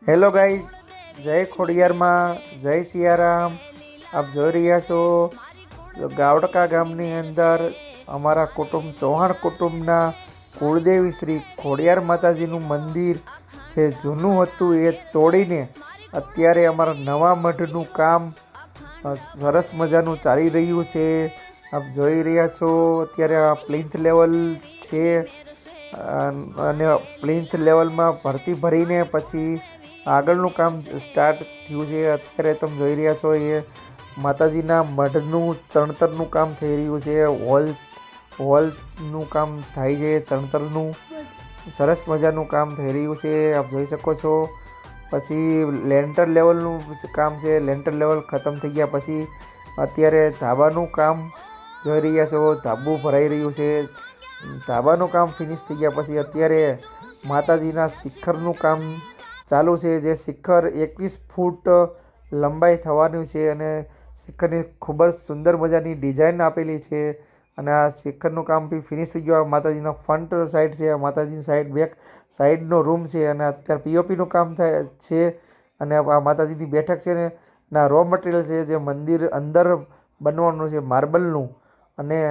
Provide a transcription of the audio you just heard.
Hello guys, જય ખોડિયારમાં, જય સિયારામ। આપ જોઈ રહ્યા છો ગાવડકા ગામની અંદર અમારા કુટુંબ ચૌહાણ કુટુંબના કુળદેવી શ્રી ખોડિયાર માતાજીનું મંદિર જે જૂનું હતું એ તોડીને અત્યારે અમારા નવા મઢનું કામ સરસ મજાનું ચાલી રહ્યું છે। આપ જોઈ રહ્યા છો અત્યારે આ પ્લિન્થ લેવલ છે અને પ્લિન્થ લેવલમાં ભરતી ભરીને પછી આગળનું કામ સ્ટાર્ટ થયું છે। અત્યારે તમે જોઈ રહ્યા છો એ માતાજીના મઢનું ચણતરનું કામ થઈ રહ્યું છે। હોલનું કામ થાય છે, ચણતરનું સરસ મજાનું કામ થઈ રહ્યું છે, આપ જોઈ શકો છો। પછી લેન્ટર લેવલનું કામ છે, લેન્ટર લેવલ ખતમ થઈ ગયા પછી અત્યારે ધાબાનું કામ જોઈ રહ્યા છો, ધાબું ભરાઈ રહ્યું છે। ધાબાનું કામ ફિનિશ થઈ ગયા પછી અત્યારે માતાજીના શિખરનું કામ ચાલુ છે, જે શિખર 21 ફૂટ લંબાઈ થવાનું છે અને શિખરની ખૂબ જ સુંદર મજાની ડિઝાઇન આપેલી છે અને આ શિખરનું કામ બી ફિનિશ થઈ ગયું। માતાજીનો ફ્રન્ટ સાઈડ છે, માતાજીની સાઈડ બેક સાઈડનો રૂમ છે અને અત્યારે પીઓપીનું કામ થાય છે અને આ માતાજીની બેઠક છે ને ના રો મટીરિયલ છે જે મંદિર અંદર બનવાનું છે માર્બલનું, અને